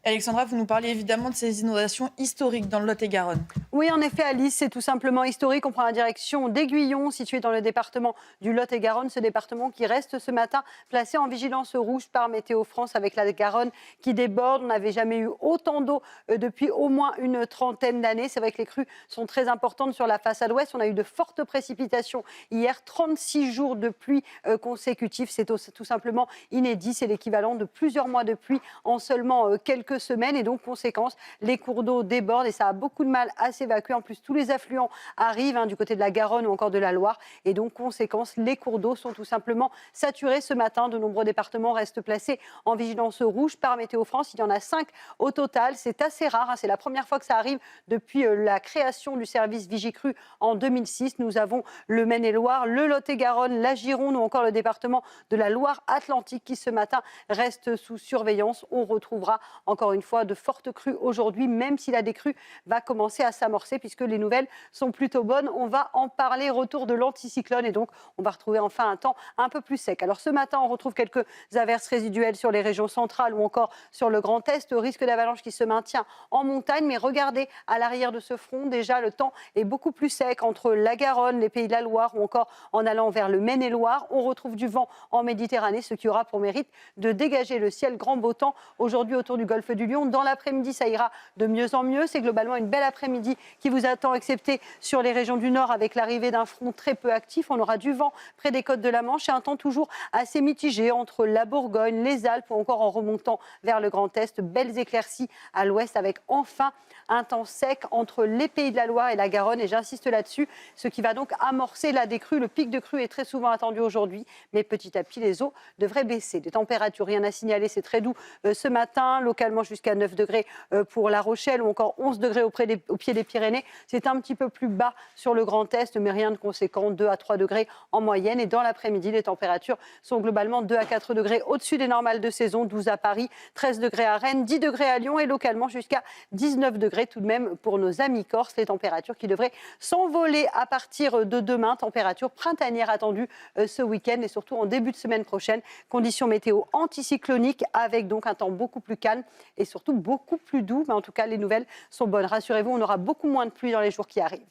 Alexandra, vous nous parliez évidemment de ces inondations historiques dans le Lot-et-Garonne. Oui, en effet, Alice, c'est tout simplement historique. On prend la direction d'Aiguillon, situé dans le département du Lot-et-Garonne. Ce département qui reste ce matin placé en vigilance rouge par Météo France avec la Garonne qui déborde. On n'avait jamais eu autant d'eau depuis au moins une trentaine d'années. C'est vrai que les crues sont très importantes sur la façade ouest. On a eu de fortes précipitations hier, 36 jours de pluie consécutifs. C'est tout simplement inédit. C'est l'équivalent de plusieurs mois de pluie en seulement quelques semaines. Et donc, conséquence, les cours d'eau débordent et ça a beaucoup de mal à s'évacuer. En plus, tous les affluents arrivent du côté de la Garonne ou encore de la Loire. Et donc, conséquence, les cours d'eau sont tout simplement saturés ce matin. De nombreux départements restent placés en vigilance rouge par Météo France. Il y en a 5 au total. C'est assez rare. C'est la première fois que ça arrive depuis la création du service Vigicru en 2006. Nous avons le Maine-et-Loire, le Lot-et-Garonne, la Gironde ou encore le département de la Loire-Atlantique qui ce matin reste sous surveillance. On retrouvera encore une fois de fortes crues aujourd'hui, même si la décrue va commencer à s'amorcer puisque les nouvelles sont plutôt bonnes. On va en parler, retour de l'anticyclone et donc on va retrouver enfin un temps un peu plus sec. Alors ce matin, on retrouve quelques averses résiduelles sur les régions centrales ou encore sur le Grand Est. Risque d'avalanche qui se maintient en montagne, mais regardez à l'arrière de ce front, déjà le temps est beaucoup plus sec entre la Garonne, les Pays de la Loire ou encore en allant vers le Maine-et-Loire. On retrouve du vent en Méditerranée, ce qui aura pour mérite de dégager le ciel grand beau temps aujourd'hui autour du golfe du Lion. Dans l'après-midi, ça ira de mieux en mieux. C'est globalement une belle après-midi qui vous attend, excepté sur les régions du nord avec l'arrivée d'un front très peu actif. On aura du vent près des côtes de la Manche et un temps toujours assez mitigé entre la Bourgogne, les Alpes ou encore en remontant vers le Grand Est. Belles éclaircies à l'ouest avec enfin un temps sec entre les Pays de la Loire et la Garonne. Et j'insiste là-dessus, ce qui va donc amorcer la décrue. Le pic de crue est très souvent attendu aujourd'hui, mais petit à petit, les eaux devraient baisser. Des températures, rien à signaler, c'est très doux ce matin, localement jusqu'à 9 degrés pour La Rochelle ou encore 11 degrés au pied des Pyrénées. C'est un petit peu plus bas sur le Grand Est, mais rien de conséquent, 2 à 3 degrés en moyenne. Et dans l'après-midi, les températures sont globalement 2 à 4 degrés au-dessus des normales de saison, 12 à Paris, 13 degrés à Rennes, 10 degrés à Lyon et localement jusqu'à 19 degrés tout de même pour nos amis corses. Les températures qui devraient s'envoler à partir de demain, température printanière attendue ce week-end et surtout en début de semaine prochaine. Conditions météo anticycloniques avec donc un temps beaucoup plus calme et surtout beaucoup plus doux. Mais en tout cas, les nouvelles sont bonnes. Rassurez-vous, on aura beaucoup moins de pluie dans les jours qui arrivent.